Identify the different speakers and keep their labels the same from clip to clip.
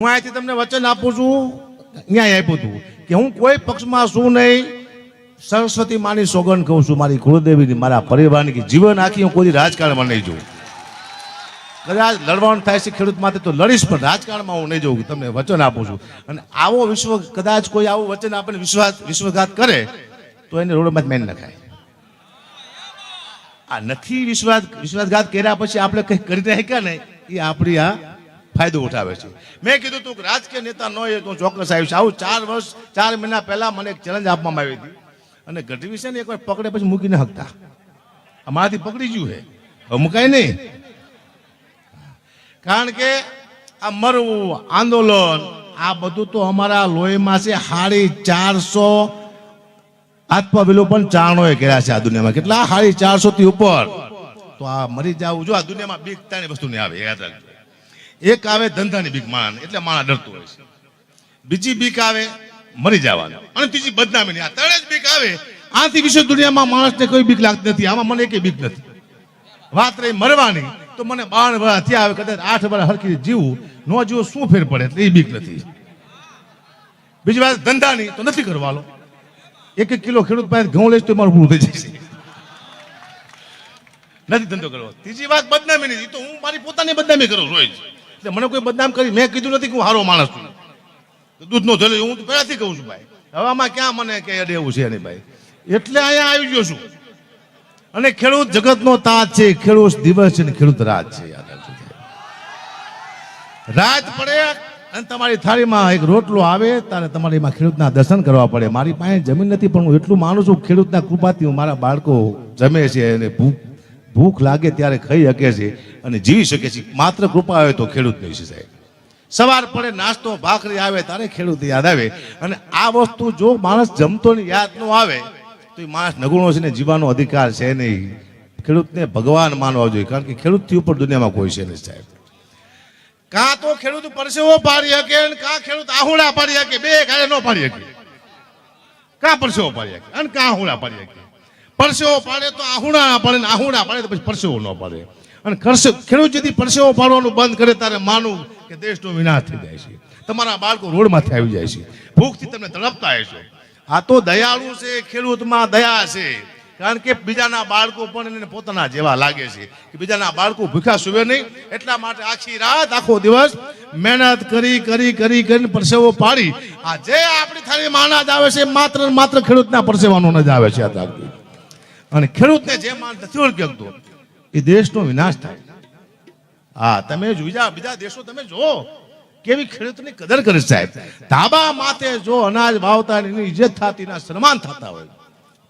Speaker 1: હું અહીંથી તમને વચન આપું છું, ન્યાય આપ્યું હતું કે હું કોઈ પક્ષમાં શું નહીં, સરસ્વતી માની સોગંદ કહું છું, મારી કુળદેવીની, મારા પરિવારની, કે જીવન આખી હું કોઈ રાજકારણમાં નહીં જોઉં. કદાચ લડવાનું થાય છે ખેડૂત માટે તો લડીશ, પણ રાજકારણમાં હું નહીં જોઉં. તમને વચન આપું છું. અને આવો કદાચ કોઈ આવું વચન આપણને વિશ્વાસઘાત કરે તો એને રોડમાં જ મેન નખાય. આ નથી વિશ્વાસઘાત કર્યા પછી આપણે કંઈ કરી રહ્યા ને, એ આપણી આ ફાયદો ઉઠાવે છે. મેં કીધું તું કે રાજકીય નેતા ન હોય તો ચોક્કસ આવીશ. આવું 4 મહિના પહેલા મને એક ચેલેન્જ આપવામાં આવી હતી, અને ગઢવી છે ને એકવાર પકડે પછી મૂકી ન શકતા. અમારાથી પકડી ગયું છે, હવે મુકાય નહીં. કારણ કે આ મરવું, આંદોલન, આ બધું તો અમારા લોહીમાં છે. 450 આત્મવિલોપન ચારણોએ કર્યા છે આ દુનિયામાં. કેટલા? 450 થી ઉપર. તો આ મરી જવું, જો આ દુનિયામાં બીક ત્રણેય વસ્તુ નહીં આવે, યાદ રાખજો. એક આવે ધંધાની બીક, માણસ એટલે માણસ ડરતો હોય છે. બીજી બીક આવે મરી જવાની, અને ત્રીજી બદનામીની. આ ત્રણે જ બીક આવે. આથી વિશ્વ દુનિયામાં માણસને કોઈ બીક લાગતી નથી. આમાં મને એકેય બીક નથી. વાત રહી મરવાની, તો મને 12 વર્ષ થયા, આવે કદાચ 8 વર્ષ હરખી જીવું, ન જીવો શું ફેર પડે, એટલે એ બીક નથી. બીજી વાત ધંધાની, તો નથી કરવાનો. 1 કિલો ખેડૂત પાસે ઘઉં લઈશ તો મારું પૂરું થઈ જશે, નથી ધંધો કરવો. ત્રીજી વાત બદનામીની, તો હું મારી પોતાની બદનામી કરું રોજ. એટલે મને કોઈ બદનામ કરી, મેં કીધું નથી કે હું સારો માણસ છું, દૂધનો જલે, હું તો પહેલાથી કહું છું ભાઈ. હવે આમાં ક્યાં મને કે અડે એવું છે નહીં ભાઈ. એટલે અહીંયા આવી ગયો છું. અને ખેડૂત જગતનો તાજ છે. ખેડૂત દિવસ છે ને ખેડૂત રાત છે. રાત પડે અને તમારી થાળીમાં એક રોટલો આવે, ત્યારે તમારે એમાં ખેડૂતના દર્શન કરવા પડે. મારી પાસે જમીન નથી, પણ હું એટલું માનું છું, ખેડૂતના કૃપાથી હું મારા બાળકો જમે છે અને ભૂખ લાગે ત્યારે ખાઈ શકે છે અને જીવી શકે છે. માત્ર કૃપા આવે તો ખેડૂત નહીં છે સાહેબ. સવાર પડે, નાસ્તો ભાખરી આવે, ત્યારે ખેડૂત યાદ આવે. અને આ વસ્તુ જો માણસ જમતો ને યાદ ન આવે તો એ માણસ નગુણો છે ને, જીવવાનો અધિકાર છે નહીં. ખેડૂતને ભગવાન માનવા જોઈએ, કારણ કે ખેડૂતથી ઉપર દુનિયામાં કોઈ છે નહીં સાહેબ. કાં તો ખેડૂત પરસેવો પાડી શકે, કાં ખેડૂત આહુડા પાડી શકે. બે ગાડે ન પાડી શકે. કાં પરસેવો પાડી શકે અને કાં આહુડા પાડી શકે. પરસેવો પાડે તો આહુડા ના પાડે, ને આહુડા પાડે તો પછી પરસેવો ન પાડે. અને ખેડૂત જેથી પરસેવો પાડવાનું બંધ કરે, ત્યારે માનવું કે દેશનો વિનાશ થઈ જાય છે. તમારા બાળકો રોડમાંથી આવી જાય છે, ભૂખથી તમને તડપતા હશો. આ તો દયાળુ છે, ખેડૂતમાં દયા છે. કારણ કે બીજાના બાળકો પણ એને પોતાના જેવા લાગે છે, કે બીજાના બાળકો ભૂખ્યા સુવે નહીં. એટલા માટે આખી રાત આખો દિવસ મહેનત કરી પરસેવો પાડી આ જે આપણી થાળીમાં અનાજ આવે છે, માત્ર ખેડૂતના પરસેવાનો અનાજ આવે છે. અને ખેડૂતને જે માન નથી ઓળખી શકતો, એ દેશનો વિનાશ થાય. હા, તમે બીજા દેશો તમે જો કેવી ખેડૂતની કદર કરે સાહેબ. ધાબા માથે જો અનાજ વાવતા એની ઇજ્જત થતી, ના સન્માન થતા હોય,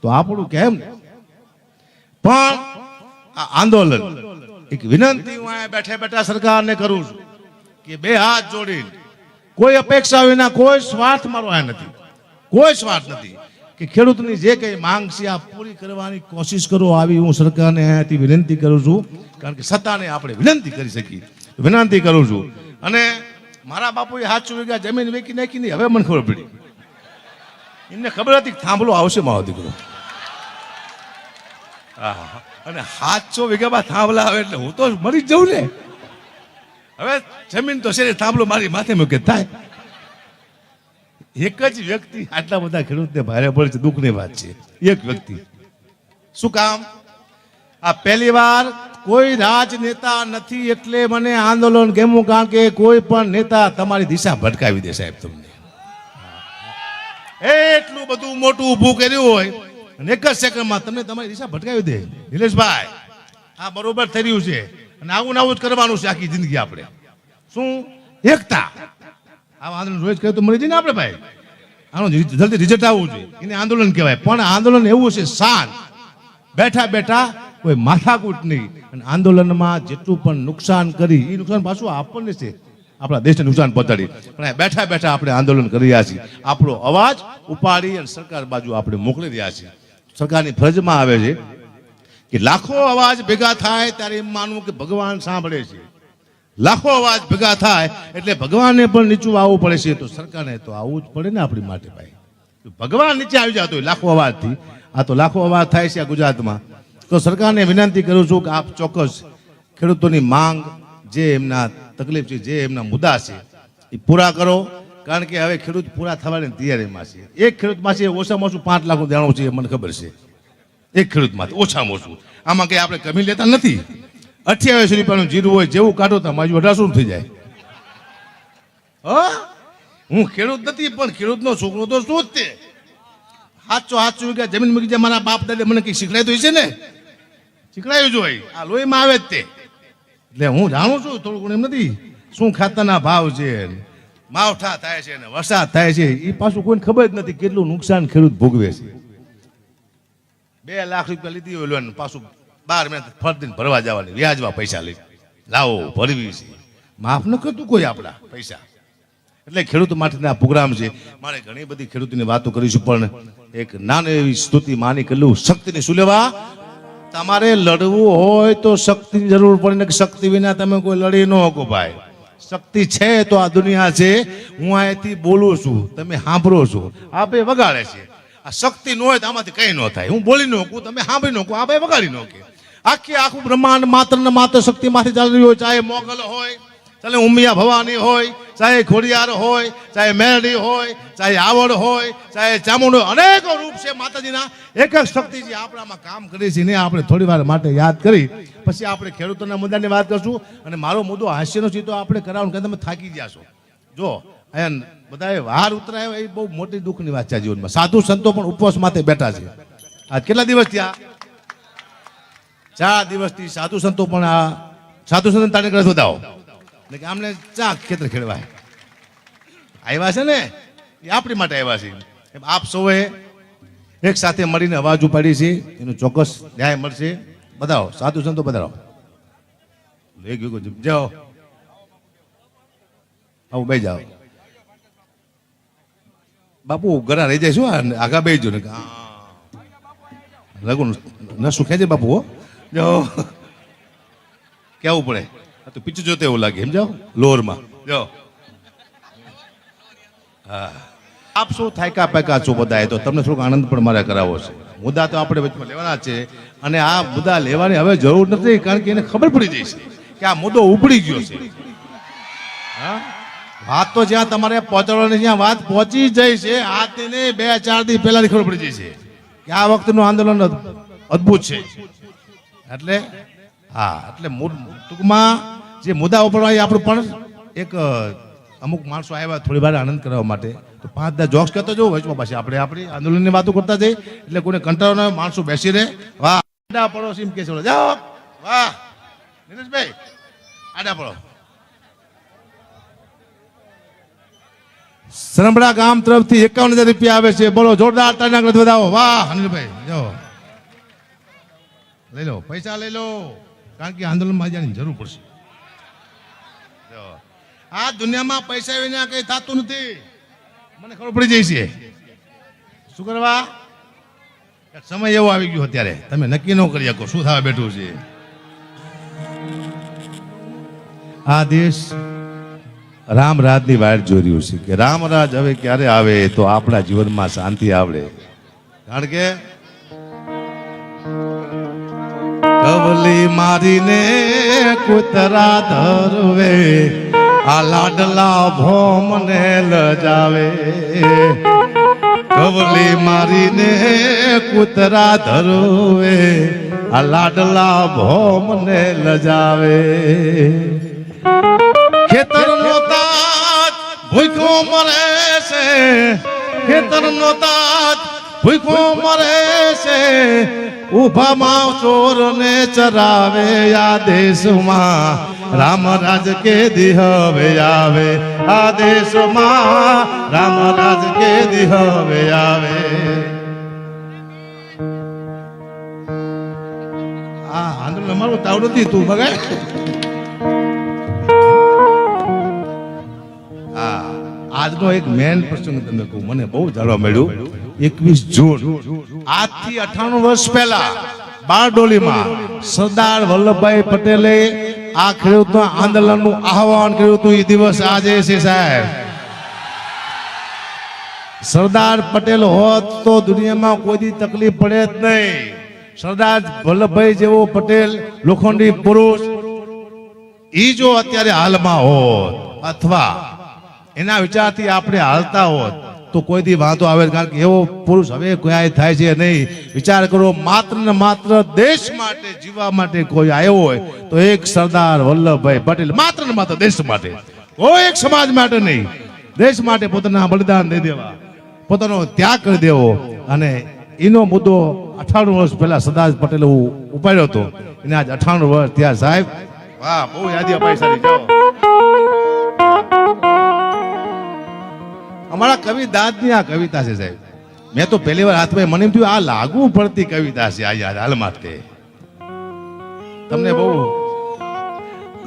Speaker 1: તો આપણું કેમ? પણ આ આંદોલન એક વિનંતી હું અહીંયા બેઠા સરકારને કરું છું કે 2 હાથ જોડીને, કોઈ અપેક્ષા વિના, કોઈ સ્વાર્થ મારો આ નથી, કોઈ સ્વાર્થ નથી, કે ખેડૂતની જે કઈ માંગ છે આ પૂરી કરવાની કોશિશ કરો. આવી હું સરકારને અહીંયાથી વિનંતી કરું છું, કારણ કે સત્તાને આપણે વિનંતી કરી શકીએ, વિનંતી કરું છું. અને મારા બાપુએ 700 વીઘા જમીન વેચી નાખી નહીં, હવે મને ખબર પડી. એમને ખબર હતી કે થાંભલો આવશે મારો દીકરો. અને 700 વીઘામાં થાંભલા આવે એટલે હું તો મરી જ જઉં ને. હવે જમીન તો છે, થાંભલો મારી માથે મૂકે થાય. એક જ વ્યક્તિ આટલા બધા ખેડૂતને ભારે પડે છે, દુઃખની વાત છે. એક વ્યક્તિ. શું કામ? આ પહેલી વાર કોઈ રાજનેતા નથી, એટલે મને આંદોલન કેમું? કારણ કે કોઈ પણ નેતા તમારી દિશા ભટકાવી દે સાહેબ. તમને એટલું બધું મોટું ઊભું કર્યું હોય અને એક જ સેકન્ડમાં તમને તમારી દિશા ભટકાવી દે. નિલેશભાઈ, આ બરોબર થઈ રહ્યું છે, અને આવું જ કરવાનું છે આખી જિંદગી આપણે. શું? એકતા. આ આંદોલન રોજ કરે તો મળી જાય ને આપણે ભાઈ. આનું જલ્દી રિઝલ્ટ આવવું જોઈએ, એને આંદોલન કહેવાય. પણ આંદોલન એવું છે શાંત, બેઠા કોઈ માથાકૂટ નહીં. અને આંદોલનમાં જેટલું પણ નુકસાન કરી, એ નુકસાન પાછું આપણને છે, આપણા દેશને નુકસાન પહોંચાડી. પણ બેઠા આપણે આંદોલન કરી રહ્યા છીએ. આપણો અવાજ ઉપાડી અને સરકાર બાજુ આપણે મોકલી રહ્યા છીએ. સરકારની ફરજમાં આવે છે કે લાખો અવાજ ભેગા થાય ત્યારે એમ માનવું કે ભગવાન સાંભળે છે. લાખો અવાજ ભેગા થાય એટલે ભગવાનને પણ નીચું આવવું પડે છે, તો સરકારને તો આવવું જ પડે ને આપણી માટે ભાઈ. ભગવાન નીચે આવી જતો હોય લાખો અવાજથી. આ તો લાખો અવાજ થાય છે આ ગુજરાતમાં. તો સરકારને વિનંતી કરું છું કે આપ ચોક્કસ ખેડૂતોની માંગ, જે એમના તકલીફ છે, જે એમના મુદ્દા છે, એ પૂરા કરો, કારણ કે હવે ખેડૂત પૂરા થવાની તૈયારીમાં છે. એક ખેડૂતમાં છે ઓછામાં ઓછું 5 લાખનું દેણું છે, મને ખબર છે. એક ખેડૂતમાં ઓછામાં ઓછું. આમાં કંઈ આપણે કમી લેતા નથી. 28 રૂપિયાનું જીરું હોય, જેવું કાઢો તો મારી 1800 થઈ જાય. હું ખેડૂત નથી, પણ ખેડૂતનો છોકરો તો શું જ તે. 700 વીઘા જમીન મૂકી જાય. મારા બાપ દાદા મને કંઈક શીખડાય તો છે ને, શીખડાયું જ હોય. આ લોહીમાં આવે જ તે. એટલે હું જાણું છું થોડું ઘણું, એમ નથી. શું ખાતરના ભાવ છે, માવઠા થાય છે ને વરસાદ થાય છે, એ પાછું કોઈને ખબર જ નથી કેટલું નુકસાન ખેડૂત ભોગવે છે. 2 લાખ રૂપિયા લીધી હોય લોન, પાછું 12 મહિના ફરતીને ભરવા જવાની, વ્યાજમાં પૈસા લઈ લાવો ભરવી છે. માફ ન કરતું કોઈ આપણા પૈસા. એટલે ખેડૂત માટેના પ્રોગ્રામ છે. મારે ઘણી બધી ખેડૂતોની વાતો કરીશું, પણ એક નાની એવી સ્તુતિ માની કરું. શક્તિની શું લેવા? તમારે લડવું હોય તો શક્તિની જરૂર પડે ને, શક્તિ વિના તમે કોઈ લડી ન શકો ભાઈ. શક્તિ છે તો આ દુનિયા છે. હું અહીંથી બોલું છું, તમે સાંભળો છો, આ બે વગાડે છે. આ શક્તિ ન હોય તો આમાંથી કંઈ ન થાય. હું બોલી ન શકું, તમે સાંભળી ન શકો, આ બે વગાડી ન શકે. આખું બ્રહ્માંડ માત્ર ને માત્ર શક્તિમાંથી ચાલી રહ્યું હોય. ચાહે મોગલ હોય, ચાહે ઉમિયા ભવાની હોય, ચાહે ખોડિયાર હોય, ચાહે મેરડી હોય, ચાહે આવડ હોય, ચાહે ચામુંડ, અનેકો રૂપ છે માતાજીના. એક એક શક્તિ જે આપણામાં કામ કરી છે ને, આપણે થોડી વાર માટે યાદ કરી પછી આપણે ખેડૂતોના મુદ્દાની વાત કરશું. અને મારો મુદ્દો હાસ્યનો છે, તો આપણે કરાવું કે તમે થાકી ગયા છો. જો અહીંયા બધાએ વાર ઉતરાયો, એ બહુ મોટી દુઃખની વાત છે જીવનમાં. સાધુ સંતો પણ ઉપવાસ માટે બેઠા છે. આજ કેટલા દિવસ થયા? 4 દિવસથી સાધુ સંતો પણ આ સાધુ સંતો તાણે કરે બતાવો કે આમને ચા ખેતર ખેડવાય આવ્યા છે ને, એ આપણી માટે આવ્યા છે. આપ સૌએ એક સાથે મળીને અવાજ ઉપાડી છે, એનું ચોક્કસ ન્યાય મળશે. બતાવો સાધુ સંતો, બતાવો. જાઓ, આવું બે જાઓ. બાપુ ઘણા રહી જાય શું? આગા બે જો ને લગુ ન સુખે છે બાપુ. હો જાઓ, કેવું પડે. તો પીછું જોતે એવું લાગે, એમ જાઓ લોરમાં જાઓ. હા, આપ શું થાયકા પાયકા છો બધા, તો તમને થોડોક આનંદ પણ મારે કરાવવો છે. મુદ્દા તો આપણે વચમાં લેવાના છે, અને આ મુદ્દા લેવાની હવે જરૂર નથી, કારણ કે એને ખબર પડી જઈ છે કે આ મુદ્દો ઉપડી ગયો છે. હા, વાત તો જ્યાં તમારે પહોંચાડવાની, જ્યાં વાત પહોંચી જાય છે, આજને 2-4 દિવસ પહેલાની ખબર પડી જાય છે કે આ વખતનું આંદોલન અદ્ભુત છે. એટલે હા, એટલે ટૂંકમાં જે મુદ્દા ઉપર આપણું પણ એક અમુક માણસો આવ્યા થોડી વાર આનંદ કરવા માટે, તો 5-10 જોક્સ કહેતો જવું વચમાં પાછી આપણે આપણી આંદોલનની વાતો કરતા જઈએ, એટલે કોઈને કંટાળો ન હોય. માણસો બેસી રહે. વાહ, આડા પડો એમ કે છે. જાઓ, વાહ નીરજભાઈ, આડા પડો. સરંબડા ગામ તરફથી 51,000 રૂપિયા આવે છે. બોલો, જોરદાર તાળીના ગળે વધાવો. વાહ અનિલભાઈ, જાઓ લઈ લો, પૈસા લઈ લો, કારણ કે આંદોલનમાં જવાની જરૂર પડશે. આ દુનિયામાં પૈસા વિના કઈ થતું નથી, મને ખબર પડી જાય છે. શું કરવા? સમય એવો આવી ગયો અત્યારે, તમે નક્કી ન કરી શકો શું થવા બેઠું છે. આ દેશ રામરાજની વાટ જોઈ રહ્યું છે કે રામરાજ હવે ક્યારે આવે તો આપણા જીવનમાં શાંતિ આવડે. કારણ કે કવલી મારીને કૂતરા ધરવે, આ લાડલા ભોમને લજાવે. કવલી મારીને કૂતરા ધરવે, આ લાડલા ભોમને લજાવે. ખેતરનો તાત ભૂખો મરે છે, ખેતરનો તાત ભૂખો મરે છે, ઉભામાં ચોરને ચરાવે. આ દેશમાં રામરાજ કે દી હવે આવે, આ દેશમાં રામરાજ કે દી હવે આવે. આ આંદોલન અમારું તાવડું નથી, તું બગાડ. આજનો એક મેન પ્રસંગ તમને કહું, મને બહુ જાણવા મળ્યું. 21 જૂન આજથી 98 વર્ષ પહેલા બારડોલીમાં સરદાર વલ્લભભાઈ પટેલે આ ખેડૂતના આંદોલનનું આહવાન કર્યું હતું. એ દિવસ આજે છે સાહેબ. સરદાર પટેલ હોત તો દુનિયામાં કોઈ તકલીફ પડે જ નહીં. સરદાર વલ્લભભાઈ જેવો પટેલ લોખંડી પુરુષ ઈ જો અત્યારે હાલમાં હોત, અથવા એના વિચારથી આપણે હાલતા હોત તો કોઈ દી વાંધો આવે, કારણ કે એવો પુરુષ હવે ક્યાંય થાય છે નહીં. વિચાર કરો, માત્ર ને માત્ર દેશ માટે જીવવા માટે કોઈ આવ્યો હોય તો એક સરદાર વલ્લભભાઈ પટેલ, માત્ર ને માત્ર દેશ માટે, કોઈ એક સમાજ માટે નહીં, દેશ માટે પોતાના બલિદાન દઈ દેવા, પોતાનો ત્યાગ કરી દેવો. અને એનો મુદ્દો 98 વર્ષ પહેલા સરદાર પટેલે ઉપાડ્યો હતો. એને આજ 98 વર્ષ ત્યાં સાહેબ. વાહ, બહુ યાદી અપાઈ સારી. જાઓ, અમારા કવિ દાદની આ કવિતા છે સાહેબ. મેં તો પહેલી વાર હાથમાં મને એમ થયું આ લાગુ પડતી કવિતા છે આ યાર હાલ માટે તમને બહુ.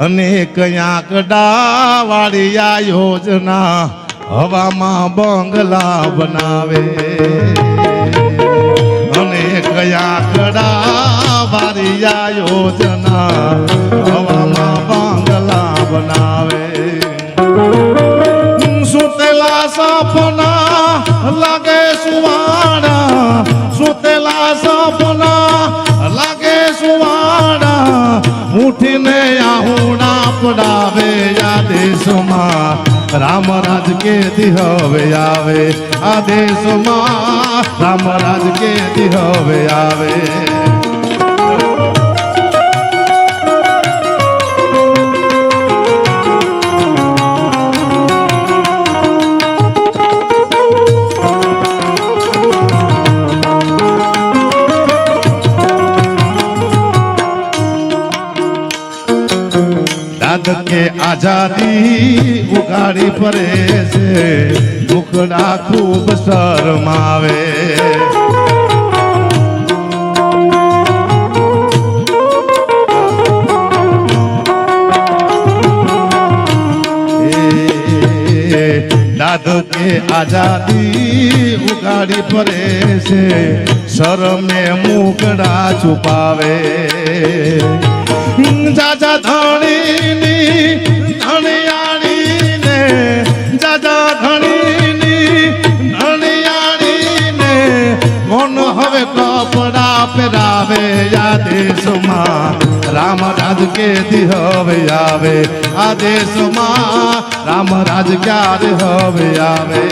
Speaker 1: અનેક આંકડા વાળી આ યોજના હવામાં બંગલા બનાવે, અનેક આંકડા વાળી આ યોજના હવામાં બંગલા બનાવે. સુતેલા સપના લાગે સુવાડા, સુતેલા સપના લાગે સુવાડા, ઉઠીને આહુડા પડાવે આ દેશમાં રામ રાજ કેદી હવે આવે, આ દેશમાં રામ રાજ કેદી હવે આવે. કે આઝાદી ઉગાડી ફરે છે, મુખડા ખૂબ શરમાવે. દાદ કે આઝાદી ઉગાડી ફરે છે, શરમે મુખડા છુપાવે. જાજા ધણીની ધણિયાળીને, જાજા ધણીની ધણિયાળીને કોણ હવે કપડા પહેરાવે આ દેશમાં રામ રાજ કેદી હવે આવે, આ દેશમાં રામ રાજ ક્યારે હવે આવે.